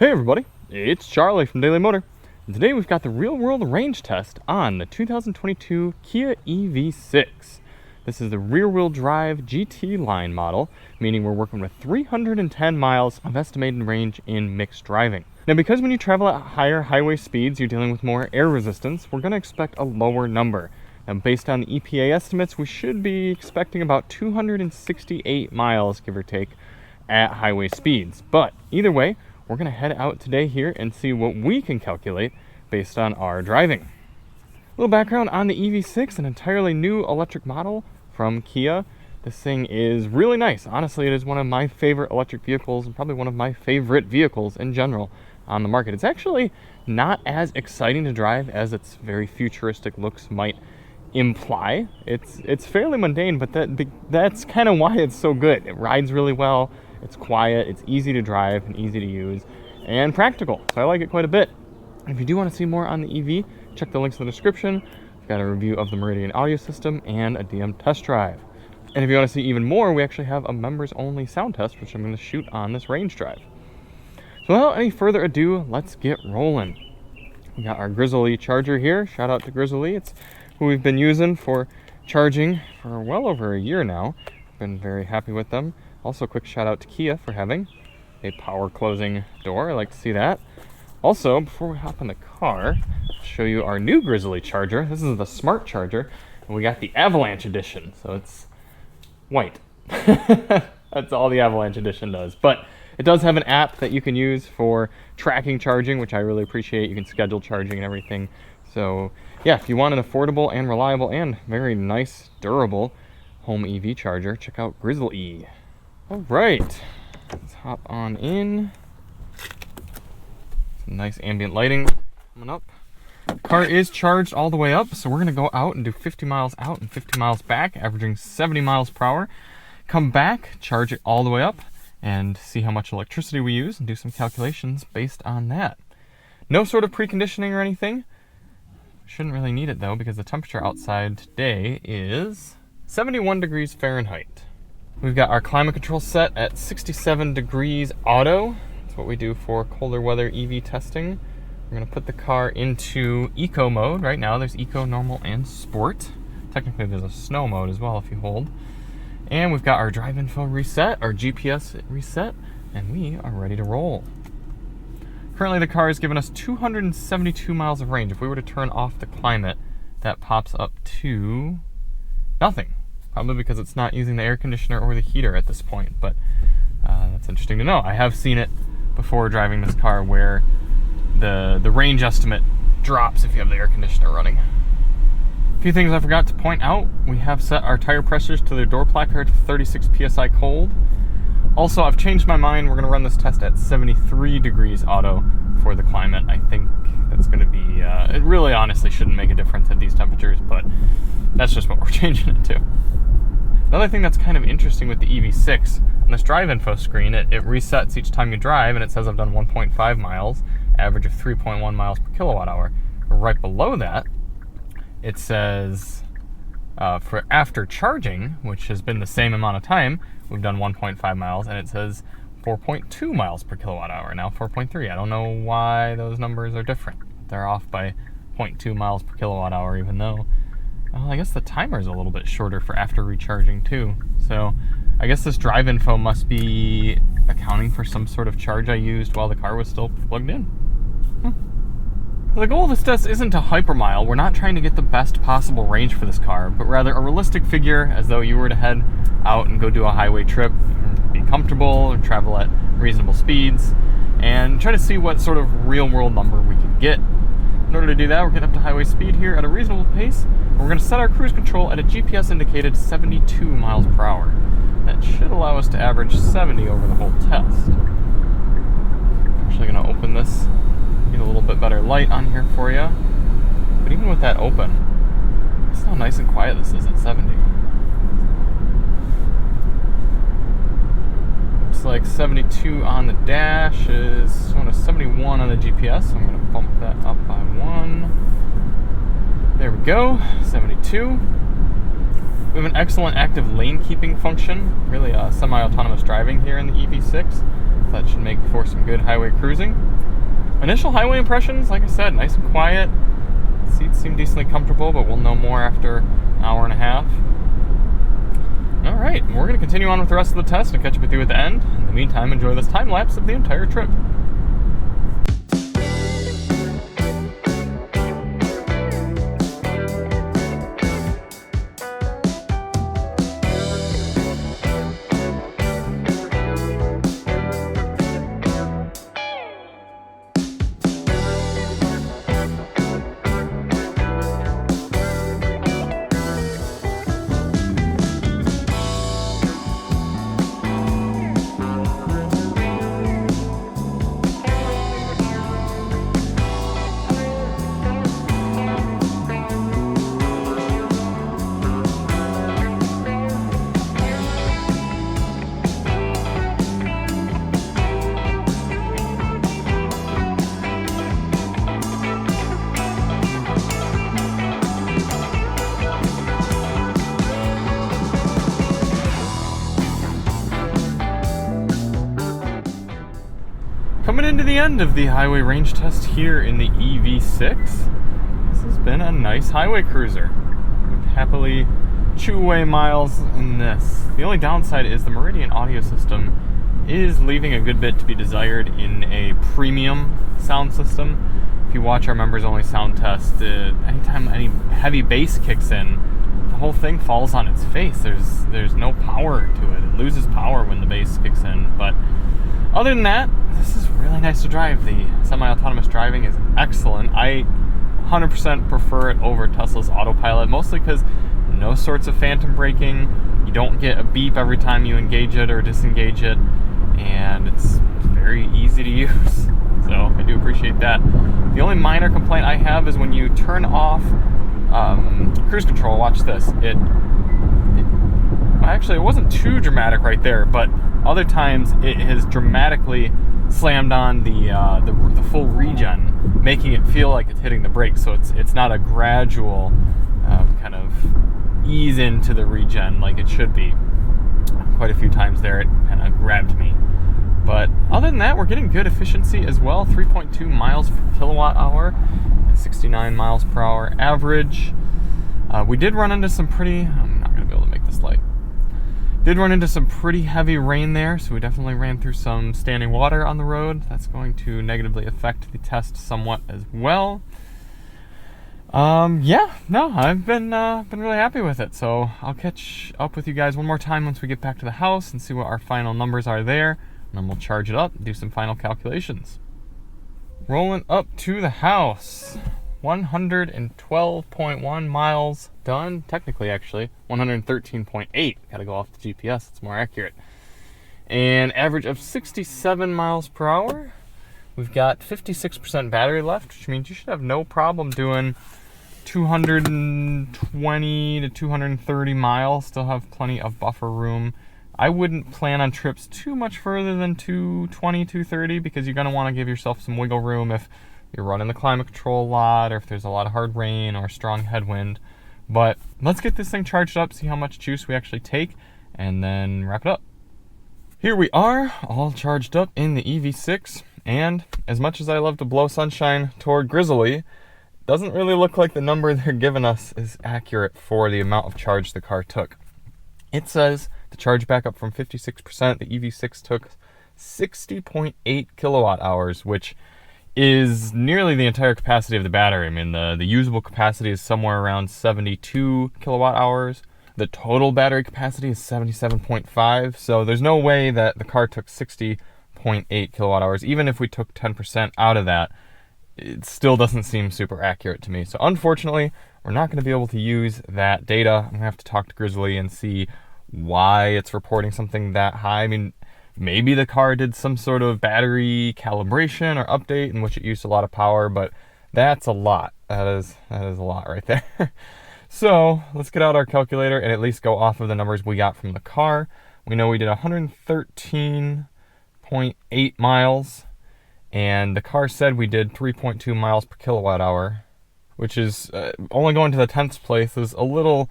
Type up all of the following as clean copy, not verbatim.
Hey everybody, it's Charlie from Daily Motor, and today we've got the real-world range test on the 2022 Kia EV6. This is the rear-wheel drive GT line model, meaning we're working with 310 miles of estimated range in mixed driving. Now, because when you travel at higher highway speeds, you're dealing with more air resistance, we're going to expect a lower number. Now, based on the EPA estimates, we should be expecting about 268 miles, give or take, at highway speeds. But either way, we're going to head out today here and see what we can calculate based on our driving. A little background on the EV6, an entirely new electric model from Kia. This thing is really nice. Honestly, it is one of my favorite electric vehicles and probably one of my favorite vehicles in general on the market. It's actually not as exciting to drive as its very futuristic looks might imply. It's fairly mundane, but that's kind of why it's so good. It rides really well. It's quiet, it's easy to drive and easy to use, and practical, so I like it quite a bit. If you do want to see more on the EV, check the links in the description. We've got a review of the Meridian audio system and a DM test drive. And if you want to see even more, we actually have a members-only sound test, which I'm going to shoot on this range drive. So without any further ado, let's get rolling. We got our Grizzly charger here. Shout out to Grizzly. It's who we've been using for charging for well over a year now. Been very happy with them. Also, a quick shout out to Kia for having a power closing door. I like to see that. Also, before we hop in the car, I'll show you our new Grizzly charger. This is the smart charger, and we got the Avalanche edition, so it's white. That's all the Avalanche edition does. But it does have an app that you can use for tracking charging, which I really appreciate. You can schedule charging and everything. So yeah, if you want an affordable and reliable and very nice, durable home EV charger, check out Grizzly. All right, let's hop on in. Some nice ambient lighting coming up. The car is charged all the way up, so we're gonna go out and do 50 miles out and 50 miles back, averaging 70 miles per hour. Come back, charge it all the way up, and see how much electricity we use and do some calculations based on that. No sort of preconditioning or anything. Shouldn't really need it though, because the temperature outside today is 71 degrees Fahrenheit. We've got our climate control set at 67 degrees auto. That's what we do for colder weather EV testing. We're going to put the car into eco mode. Right now there's eco, normal, and sport. Technically there's a snow mode as well if you hold. And we've got our drive info reset, our GPS reset, and we are ready to roll. Currently the car is giving us 272 miles of range. If we were to turn off the climate, that pops up to nothing. Probably because it's not using the air conditioner or the heater at this point, but that's interesting to know. I have seen it before driving this car where the range estimate drops if you have the air conditioner running. A few things I forgot to point out. We have set our tire pressures to the door placard to 36 psi cold. Also, I've changed my mind. We're going to run this test at 73 degrees auto for the climate. I think that's going to be, it really honestly shouldn't make a difference at these temperatures, but that's just what we're changing it to. Another thing that's kind of interesting with the EV6, on this drive info screen, it resets each time you drive, and it says I've done 1.5 miles, average of 3.1 miles per kilowatt hour. Right below that, it says for after charging, which has been the same amount of time, we've done 1.5 miles, and it says 4.2 miles per kilowatt hour, now 4.3. I don't know why those numbers are different. They're off by 0.2 miles per kilowatt hour, even though, well, I guess the timer is a little bit shorter for after recharging too. So I guess this drive info must be accounting for some sort of charge I used while the car was still plugged in. The goal of this test isn't to hypermile. We're not trying to get the best possible range for this car, but rather a realistic figure, as though you were to head out and go do a highway trip, be comfortable, or travel at reasonable speeds, and try to see what sort of real-world number we can get. In order to do that, we're getting up to highway speed here at a reasonable pace. We're going to set our cruise control at a GPS indicated 72 miles per hour. That should allow us to average 70 over the whole test. I'm actually going to open this, get a little bit better light on here for you. But even with that open, listen how nice and quiet this is at 70. Looks like 72 on the dash is showing a 71 on the GPS, so I'm going to bump that up by 1. There we go, 72. We have an excellent active lane keeping function, really semi-autonomous driving here in the EV6. That should make for some good highway cruising. Initial highway impressions, like I said, nice and quiet. Seats seem decently comfortable, but we'll know more after an hour and a half. All right, we're going to continue on with the rest of the test and catch up with you at the end. In the meantime, enjoy this time lapse of the entire trip. Coming into the end of the highway range test here in the EV6, this has been a nice highway cruiser. Would happily chew away miles in this. The only downside is the Meridian audio system is leaving a good bit to be desired in a premium sound system. If you watch our members only sound test, anytime any heavy bass kicks in, the whole thing falls on its face. There's no power to it. It loses power when the bass kicks in. But other than that, this is really nice to drive. The semi-autonomous driving is excellent. I 100% prefer it over Tesla's autopilot, mostly because no sorts of phantom braking. You don't get a beep every time you engage it or disengage it, and it's very easy to use. So I do appreciate that. The only minor complaint I have is when you turn off cruise control. Watch this. Actually, it wasn't too dramatic right there, but other times it has dramatically slammed on the full regen, making it feel like it's hitting the brakes. So it's not a gradual kind of ease into the regen like it should be. Quite a few times there it kind of grabbed me. But other than that, we're getting good efficiency as well. 3.2 miles per kilowatt hour, 69 miles per hour average. We did run into some I'm not going to be able to make this light. Did run into some pretty heavy rain there, so we definitely ran through some standing water on the road. That's going to negatively affect the test somewhat as well. Yeah, no, I've been really happy with it. So I'll catch up with you guys one more time once we get back to the house and see what our final numbers are there. And then we'll charge it up and do some final calculations. Rolling up to the house. 112.1 miles done. Technically, actually, 113.8. Gotta go off the GPS, it's more accurate. An average of 67 miles per hour. We've got 56% battery left, which means you should have no problem doing 220 to 230 miles. Still have plenty of buffer room. I wouldn't plan on trips too much further than 220, 230 because you're going to want to give yourself some wiggle room if you're running the climate control a lot or if there's a lot of hard rain or strong headwind. But let's get this thing charged up, see how much juice we actually take, and then wrap it up. Here we are, all charged up in the EV6, and as much as I love to blow sunshine toward Grizzly, doesn't really look like the number they're giving us is accurate for the amount of charge the car took. It says to charge back up from 56%, the EV6 took 60.8 kilowatt hours, which is nearly the entire capacity of the battery. I mean, the usable capacity is somewhere around 72 kilowatt hours. The total battery capacity is 77.5, so there's no way that the car took 60.8 kilowatt hours. Even if we took 10% out of that, it still doesn't seem super accurate to me. So unfortunately, we're not going to be able to use that data. I'm going to have to talk to Grizzly and see why it's reporting something that high. I mean, maybe the car did some sort of battery calibration or update in which it used a lot of power, but that's a lot. That is a lot right there. So let's get out our calculator and at least go off of the numbers we got from the car. We know we did 113.8 miles, and the car said we did 3.2 miles per kilowatt hour, which is only going to the 10th place is a little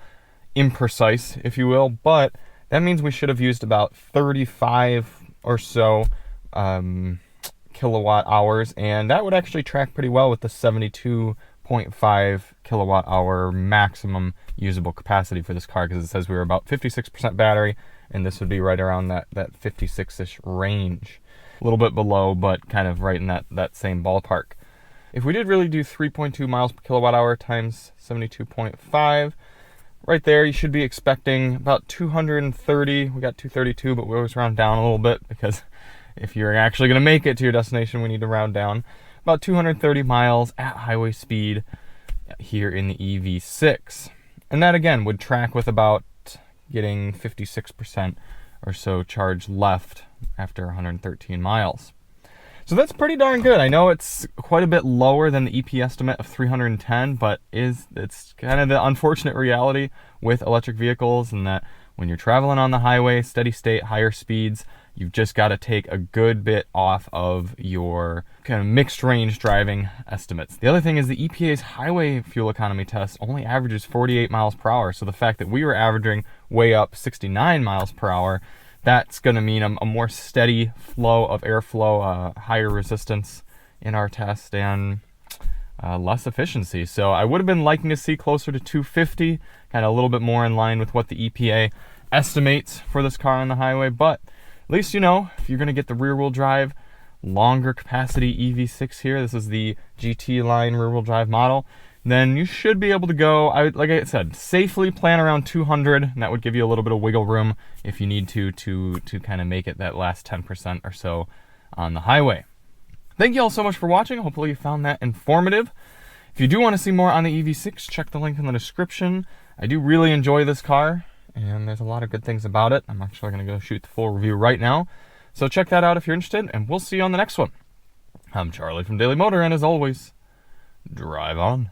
imprecise, if you will, but that means we should have used about 35 or so kilowatt hours, and that would actually track pretty well with the 72.5 kilowatt hour maximum usable capacity for this car, because it says we were about 56% battery, and this would be right around that 56-ish range. A little bit below, but kind of right in that same ballpark. If we did really do 3.2 miles per kilowatt hour times 72.5, right there, you should be expecting about 230. We got 232, but we always round down a little bit, because if you're actually going to make it to your destination, we need to round down. About 230 miles at highway speed here in the EV6. And that, again, would track with about getting 56% or so charge left after 113 miles. So that's pretty darn good. I know it's quite a bit lower than the EP estimate of 310, but it's kind of the unfortunate reality with electric vehicles, and that when you're traveling on the highway, steady state, higher speeds, you've just got to take a good bit off of your kind of mixed range driving estimates. The other thing is the EPA's highway fuel economy test only averages 48 miles per hour. So the fact that we were averaging way up 69 miles per hour, that's going to mean a more steady flow of airflow, higher resistance in our test, and less efficiency. So I would have been liking to see closer to 250, kind of a little bit more in line with what the EPA estimates for this car on the highway. But at least you know, if you're going to get the rear-wheel drive, longer capacity EV6 here, this is the GT line rear-wheel drive model, then you should be able to go, like I said, safely plan around 200, and that would give you a little bit of wiggle room if you need to kind of make it that last 10% or so on the highway. Thank you all so much for watching. Hopefully you found that informative. If you do want to see more on the EV6, check the link in the description. I do really enjoy this car, and there's a lot of good things about it. I'm actually going to go shoot the full review right now. So check that out if you're interested, and we'll see you on the next one. I'm Charlie from Daily Motor, and as always, drive on.